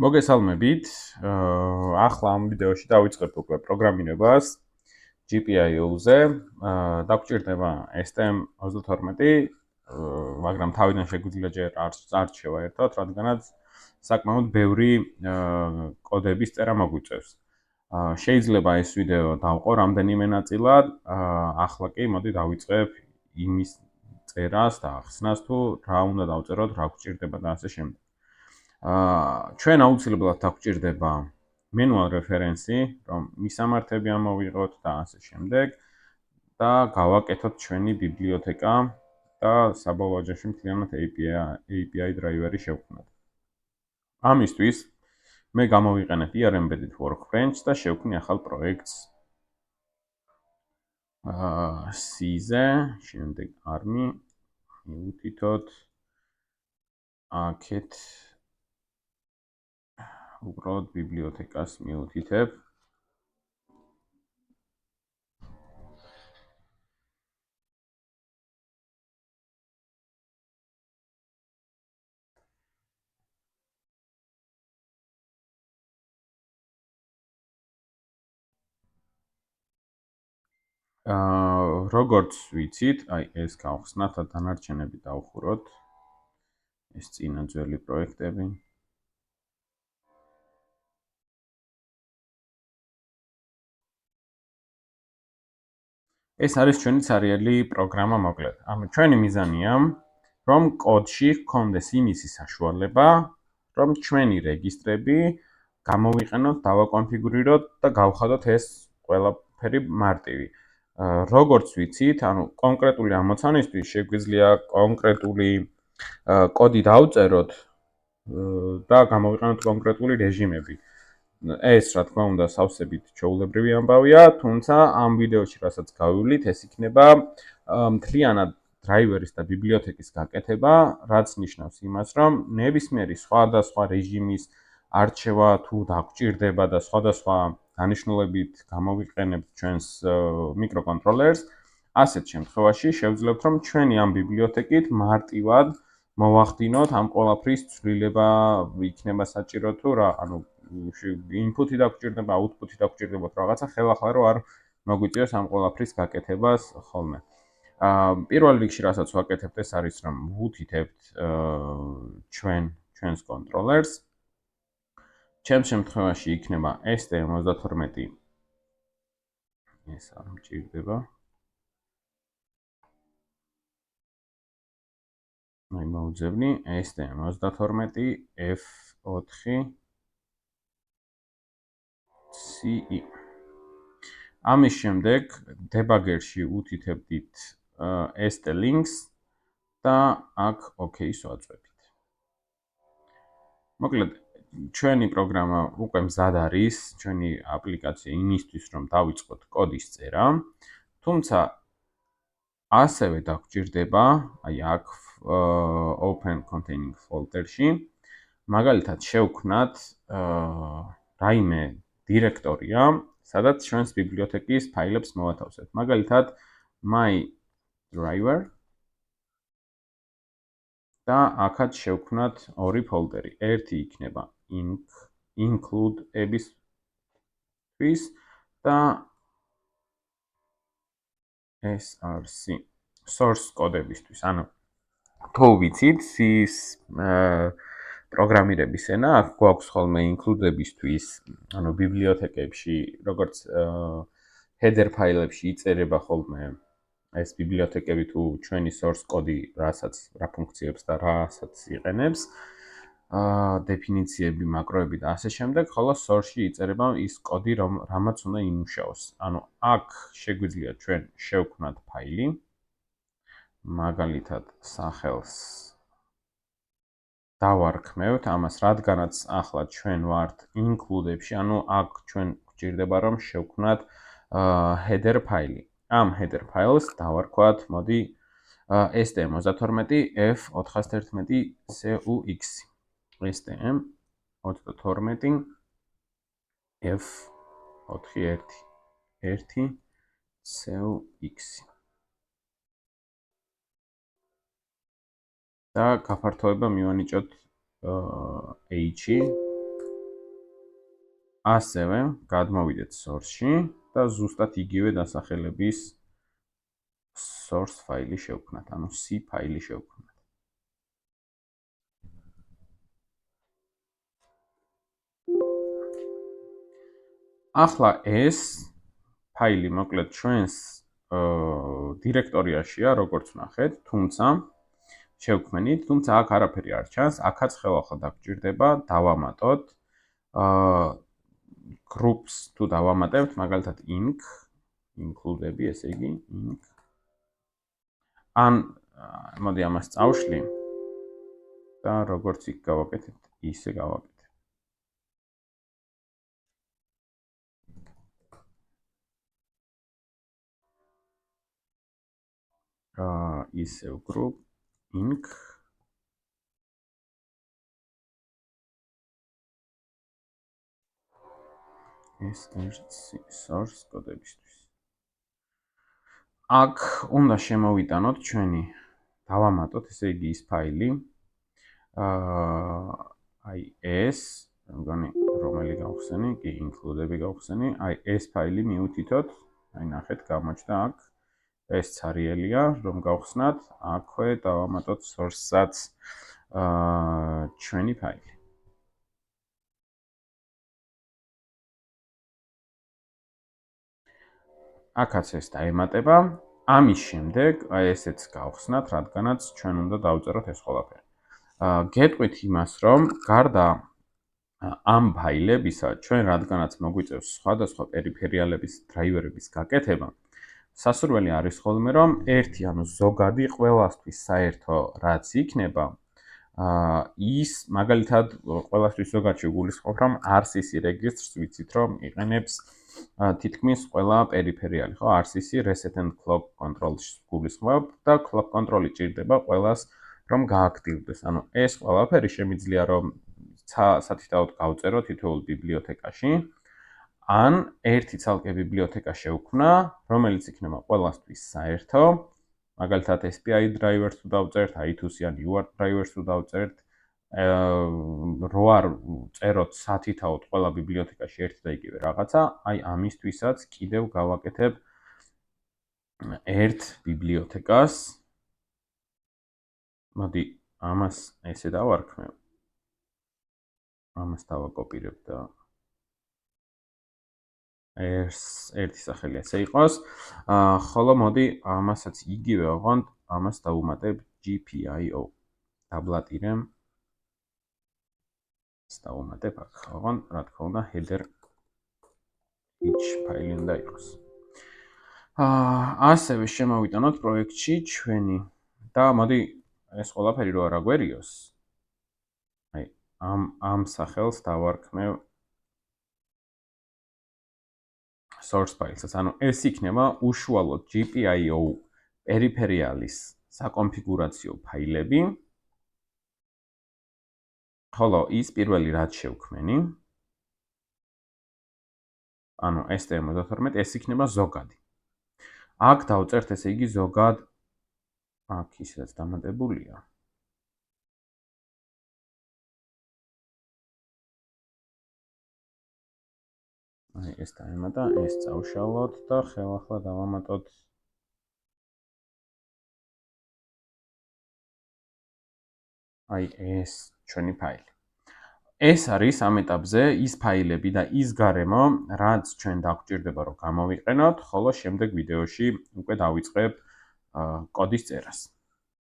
მოგესალმებით. ახლა ამ ვიდეოში დავიწყებ უკვე პროგრამირებას GPIO-ზე. დაგჭირდება STM32, მაგრამ თავიდან შეგვიძლია ჯერ არ შევაერთოთ, რადგანაც საკმაოდ ბევრი კოდების წერა მოგვიწევს. შეიძლება ეს ვიდეო დავყო რამდენიმე ნაწილად, ახლა კი მოდი დავიწყებ იმის წერას და ახსნას თუ რა უნდა დავწეროთ, რა გვჭირდება და ასე შემდეგ. ჩვენ აუცილებლად დაგჭირდება manual reference-ი, რომ მისამართები ამოვიღოთ და ასე შემდეგ და გავაკეთოთ ჩვენი ბიბლიოთეკა და საბოლოო ჯამში მთლიანად API driver-ი შევქმნათ. ამისთვის მე გამოვიყენებ ER Embedded Workbench და შევქმნი ახალ პროექტს C-ზე, შემდეგ ARM-ი მივუთითოთ აქეთ უბრალოდ ბიბლიოთეკას მივუთითებ. როგორც ვიცით, აი ეს გავხსნათ და დანარჩენები დავხუროთ. ეს წინა ძველი პროექტები. ეს არის ჩვენი ცარიელი პროგრამა მოკლედ. ანუ ჩვენი მიზანია, რომ კოდში ჰქონდეს იმისი საშუალება, რომ ჩვენი რეგისტრები გამოვიყენოთ, დავაკონფიგურიროთ და გავხადოთ ეს ყველაფერი მარტივი. როგორც ვიცით, ანუ კონკრეტული ამოცანისთვის შეგვიძლია კონკრეტული კოდი დავწეროთ და გამოვიყენოთ კონკრეტული რეჟიმები. ეს რა თქმა უნდა სავსებით ჩვეულებრივი ამბავია, თუმცა ამ ვიდეოში რასაც გავივლით, ეს იქნება მთლიანად დრაივერის და ბიბლიოთეკის გაკეთება, რაც ნიშნავს იმას, რომ ნებისმიერი სხვადასხვა რეჟიმის არჩევა თუ დაგჭირდება და სხვადასხვა დანიშნულებით გამოვიყენებთ ჩვენს მიკროკონტროლერს, ასეთ შემთხვევაში შევძლებთ, რომ ჩვენი ამ ბიბლიოთეკით მარტივად მოვახდინოთ ამ ყველაფრის ცვლილება იქნება საჭირო თუ რა, ანუ input-ი დაგჭირდება, output-ი დაგჭირდება რაღაცა ხელახლა რო არ მოგვიწევს ამ ყველაფრის გაკეთებას ხოლმე. პირველ რიგში რასაც ვაკეთებთ ეს არის რომ ვუთითებთ ჩვენს კონტროლერს. ჩემს შემთხვევაში იქნება STM32. ეს არ მჭირდება. აი მოვძებნი STM32 F4 CE. ამის შემდეგ დებაგერში უთითებდით ST-links და აქ OK-ს ვაწვევით. მოკლედ ჩვენი პროგრამა უკვე მზად არის, ჩვენი აპლიკაცია იმისთვის რომ დავიწყოთ კოდის წერა, თუმცა ასევე დაგჭირდება, აი აქ open containing folder-ში, მაგალითად შევქმნათ რაიმე დირექტორია, სადაც ჩვენს ბიბლიოთეკის ფაილებს მოვათავსებთ. მაგალითად my driver და აქაც შევქმნათ ორი ფოლდერი. ერთი იქნება include-ებისთვის და src source კოდებისთვის. ანუ თუ ვიცით, C-ის პროგრამირების ენა, აქ გვაქვს ხოლმე include-ებისთვის, ანუ ბიბლიოთეკებში, როგორც header ფაილებში იწერება ხოლმე ეს ბიბლიოთეკები თუ ჩვენი source კოდი, რა ფუნქციებს და რასაც იყენებს, დეფინიციები, მაკროები და ასე შემდეგ, ხოლო source-ში იწერება ის კოდი, რამაც უნდა იმუშაოს. ანუ აქ შეგვიძლია ჩვენ შევქმნათ ფაილი, მაგალითად სახელს დავარქმევთ ამას, რადგანაც ახლა ჩვენ ვართ include-ებში, ანუ აქ ჩვენ გვჭირდება რომ შევქმნათ header ფაილი. ამ header ფაილს დავარქვათ, მოდი STM32 F411 CUX. STM32 F411 CUX. და გაფართოება მივანიჭოთ H-ი ასევე გადმოვიდეთ source-ში და ზუსტად იგივე დასახელების source ფაილი შევქმნათ, ანუ C ფაილი შევქმნათ. ახლა ეს ფაილი მოკლედ ჩვენს დირექტორიაშია, როგორც ვნახეთ, თუმცა შევქმნით, თუმცა აქ არაფერი არ ჩანს, აქაც ხელახლა დაგჭირდება დავამატოთ groups თუ დავამატებთ, მაგალითად include-ები, ესე იგი inc. ან მოდი ამას წავშლი და როგორც იქ გავაკეთეთ, ისე გავაკეთებ. ისევ group inc. ეს source კოდებისთვის. აქ უნდა შემოვიტანოთ ჩვენი დავამატოთ, ესე იგი ის ფაილი. აი ეს, მგონი რომელი გავხსენი, კი include-ები გავხსენი. აი ეს ფაილი მიუთითოთ, აი ნახეთ, გამოჩნდა აქ. ეს ცარიელია, რომ გავხსნათ, აქვე დავამატოთ source-საც ჩვენი ფაილი. აქაც ეს დაემატება. ამის შემდეგ აი ესეც გავხსნათ, რადგანაც ჩვენ უნდა დავწეროთ ეს ყველაფერი. გეტყვით იმას, რომ გარდა ამ ფაილებისა, ჩვენ რადგანაც მოგვიწევს სხვადასხვა პერიფერიალების დრაივერების გაკეთება, სასურველი არის ხოლმე, რომ ერთი ანუ ზოგადი ყველასთვის საერთო რაც იქნება, ის მაგალითად ყველასთვის ზოგადში გულისხმობ, რომ RCC რეგისტრს ვიცით, რომ იყენებს თითქმის ყველა პერიფერიალი, ხო? RCC reset and clock control-ს გულისხმობ და clock control-ი ჭირდება ყველას, რომ გააქტივდეს. ანუ ეს ყველაფერი შემიძლია რომ სათითაოდ გავწერო თითოეულ ბიბლიოთეკაში, ან ერთი ცალკე ბიბლიოთეკა შევქმნა, რომელიც იქნება ყველასთვის საერთო. მაგალითად SPI drivers თუ დავწერთ, I2C ან UART drivers თუ დავწერთ, რო არ წეროთ სათითაოდ ყველა ბიბლიოთეკაში ერთი და იგივე რაღაცა, აი ამისთვისაც კიდევ გავაკეთებ ერთ ბიბლიოთეკას. მოდი ამას ესე დავარქმევ. ამას დავაკოპირებ და ერთი სახელი ასე იყოს. ხოლო მოდი ამასაც იგივე ვაღონთ, ამას დავუმატებ GPIO. დაბლატირებ. დავუმატებ აქ. ვაღონთ, რა თქმა უნდა, header each ფაილი უნდა იყოს. ასევე შემოვიტანოთ პროექტში ჩვენი და მოდი ეს ყველაფერი რო არ აგვერიოს. აი ამ სახელს დავარქმევ source file-საც. ანუ ეს იქნება უშუალოდ GPIO პერიფერიალის საკონფიგურაციო ფაილები. ხოლო ის პირველი რაც შევქმენი, ანუ STM32, ეს იქნება ზოგადი. აქ დავწერთ ესე იგი ზოგად აქ ისედაც დამატებულია. აი ეს დაემატა, ეს წავშალოთ და ხელახლა დავამატოთ აი ეს ჩვენი ფაილი. ეს არის ამ ეტაპზე ის ფაილები და ის გარემო, რაც ჩვენ დაგვჭირდება რომ გამოვიყენოთ, ხოლო შემდეგ ვიდეოში უკვე დავიწყებ კოდის წერას.